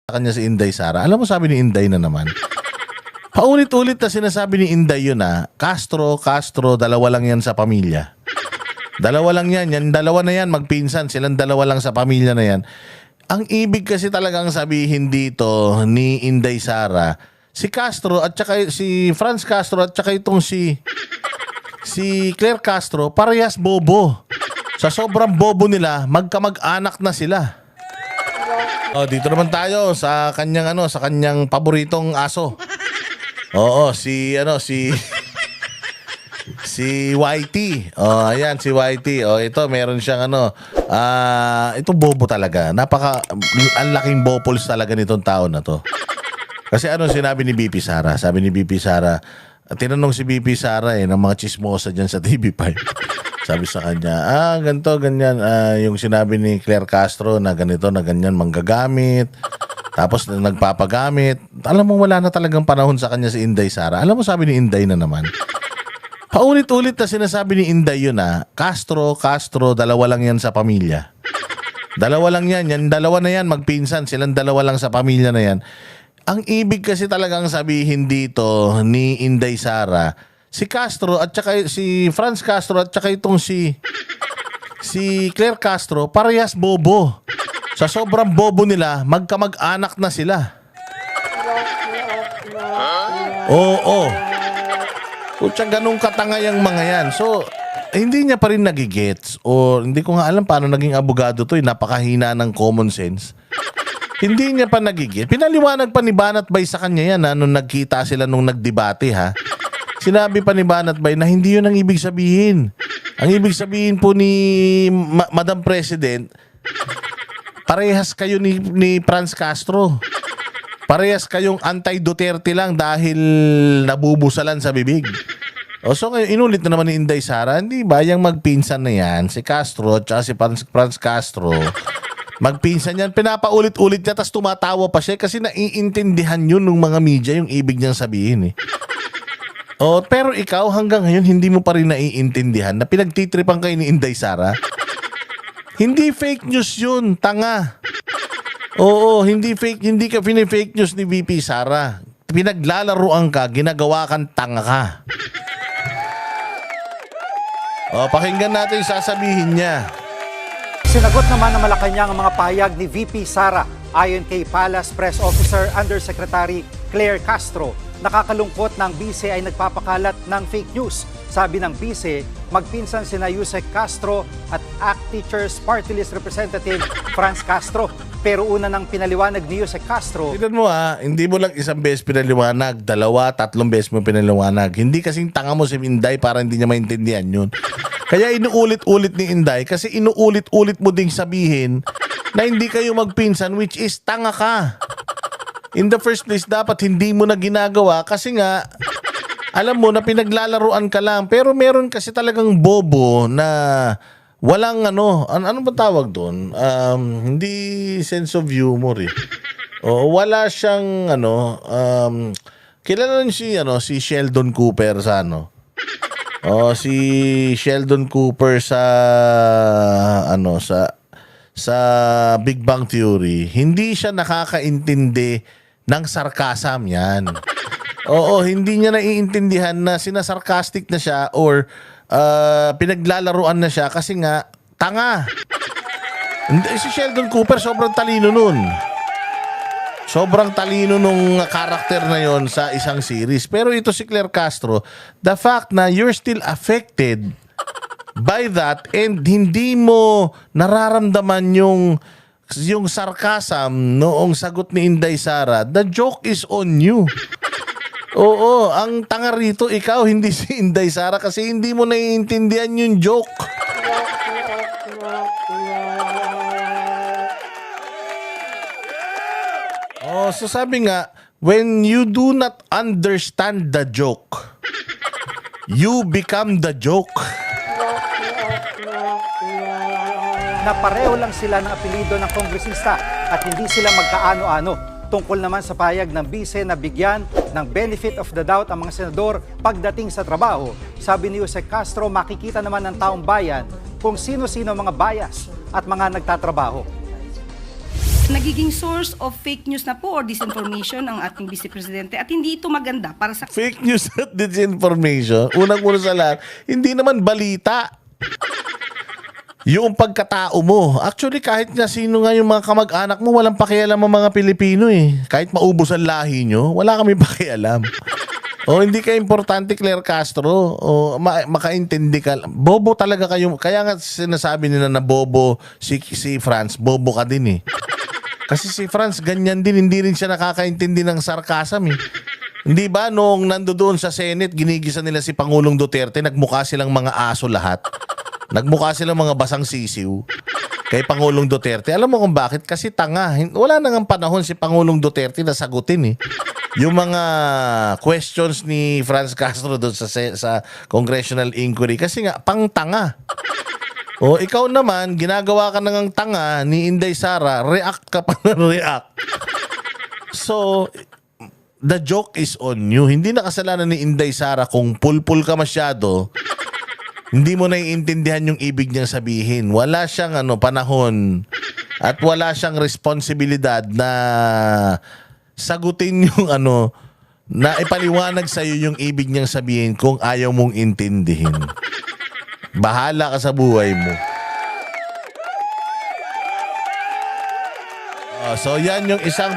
kanya si Inday Sara. Alam mo sabi ni Inday na naman. Paulit-ulit na sinasabi ni Inday yun Castro, dalawa lang yan sa pamilya. Dalawa lang yan, dalawa na yan, magpinsan, silang dalawa lang sa pamilya na yan. Ang ibig kasi talagang sabihin dito ni Inday Sara, si Castro at saka si Franz Castro at saka itong si Claire Castro, parehas bobo. Sa sobrang bobo nila, magkamag-anak na sila. Dito naman tayo sa kanyang paboritong aso. Oo, si YT. Ayan si YT. Ito meron siyang ito bobo talaga. Ang laking bopols talaga nitong tao na to. Kasi sinabi ni BP Sara? Sabi ni BP Sara, tinanong si BP Sara ng mga chismosa diyan sa TV5. Sabi sa kanya, ganito, ganyan. Yung sinabi ni Claire Castro na ganito, na ganyan, manggagamit. Tapos nagpapagamit. Alam mo, wala na talagang panahon sa kanya si Inday Sara. Alam mo, sabi ni Inday na naman. Paulit-ulit na sinasabi ni Inday yun Castro, dalawa lang yan sa pamilya. Dalawa lang yan, dalawa na yan, magpinsan, silang dalawa lang sa pamilya na yan. Ang ibig kasi talagang sabihin dito ni Inday Sara, si Castro at saka si Franz Castro at saka itong si Claire Castro, parehas bobo. Sa sobrang bobo nila, magkamag-anak na sila. Oo. Kutsang ganun katanga yung mga yan. So, hindi niya pa rin nagigets. O hindi ko nga alam paano naging abogado to. Napakahina ng common sense. Hindi niya pa nagigets. Pinaliwanag pa ni Banat Bay sa kanya yan nung nagkita sila nung nagdebate Sinabi pa ni Banat Bay na hindi yun ang ibig sabihin. Ang ibig sabihin po ni Madam President, parehas kayo ni Franz Castro. Parehas kayong anti-Duterte lang dahil nabubusalan sa bibig. So ngayon, inulit na naman ni Inday Sara, hindi ba yung magpinsan na yan, si Castro at si Franz Castro, magpinsan yan, pinapaulit-ulit niya, tapos tumatawa pa siya kasi naiintindihan yun ng mga media yung ibig niyang sabihin pero ikaw hanggang ngayon hindi mo pa rin naiintindihan na pinagtitripan kayo ni Inday Sara. Hindi fake news yun, tanga. Oo, hindi ka fake news ni VP Sara. Pinaglalaruan ka, ginagawa kang tanga ka. Pakinggan natin yung sasabihin niya. Sinagot naman ng Malacanang ang mga pahayag ni VP Sara. Ayon kay Palace Press Officer Undersecretary Claire Castro, nakakalungkot na ang BICE ay nagpapakalat ng fake news. Sabi ng BICE, magpinsan sina Yusek Castro at ACT Teachers Party List Representative Franz Castro. Pero una nang pinaliwanag ni Yusek Castro. Tignan mo hindi mo lang isang beses pinaliwanag, dalawa, tatlong beses mo pinaliwanag. Hindi kasing tanga mo si Inday para hindi niya maintindihan yun. Kaya inuulit-ulit ni Inday kasi inuulit-ulit mo ding sabihin na hindi kayo magpinsan, which is tanga ka. In the first place, dapat hindi mo na ginagawa kasi nga alam mo na pinaglalaruan ka lang. Pero meron kasi talagang bobo na walang ano ba tawag doon? Hindi sense of humor wala siyang kilala niyo si Sheldon Cooper sa si Sheldon Cooper sa Big Bang Theory. Hindi siya nakakaintindi ng sarcasm yan. Hindi niya naiintindihan na sinasarcastic na siya or pinaglalaruan na siya kasi nga tanga. Si Sheldon Cooper sobrang talino nun. Sobrang talino nung karakter na yon sa isang series. Pero ito si Claire Castro, the fact na you're still affected by that and hindi mo nararamdaman yung sarcasm noong sagot ni Inday Sara, the joke is on you. Oo, ang tanga rito, ikaw, hindi si Inday Sara kasi hindi mo naiintindihan yung joke. So sabi nga, when you do not understand the joke, you become the joke. Na pareho lang sila ng apelido ng kongresista at hindi sila magkaano-ano. Tungkol naman sa pahayag ng BICE na bigyan ng benefit of the doubt ang mga senador pagdating sa trabaho, sabi ni Yusek Castro, makikita naman ng taong bayan kung sino-sino mga bias at mga nagtatrabaho. Nagiging source of fake news na po or disinformation ang ating Vice Presidente at hindi ito maganda para sa Fake news at disinformation. Unang-una sa lahat, hindi naman balita. Yung pagkatao mo. Actually, kahit nga sino nga yung mga kamag-anak mo, walang pakialam ang mga Pilipino eh. Kahit maubos ang lahi nyo, wala kami pakialam. O hindi ka importante, Claire Castro. O makaintindi ka. Bobo talaga kayo. Kaya nga sinasabi nila na bobo si Franz. Bobo ka din eh. Kasi si Franz ganyan din. Hindi rin siya nakakaintindi ng sarcasm eh. Hindi ba noong nandoon sa Senate, ginigisa nila si Pangulong Duterte, nagmukha silang mga aso lahat. Nagmukha silang mga basang sisiw kay Pangulong Duterte. Alam mo kung bakit? Kasi tanga. Wala nang panahon si Pangulong Duterte na sagutin eh. Yung mga questions ni Franz Castro doon sa congressional inquiry. Kasi nga, pang tanga. O ikaw naman, ginagawa ka nang tanga ni Inday Sara, react ka pa ng react. So, the joke is on you. Hindi na kasalanan ni Inday Sara kung pulpul ka masyado. Hindi mo naiintindihan yung ibig niyang sabihin. Wala siyang panahon at wala siyang responsibilidad na sagutin yung na ipaliwanag sa iyo yung ibig niyang sabihin kung ayaw mong intindihin. Bahala ka sa buhay mo. So yan yung isang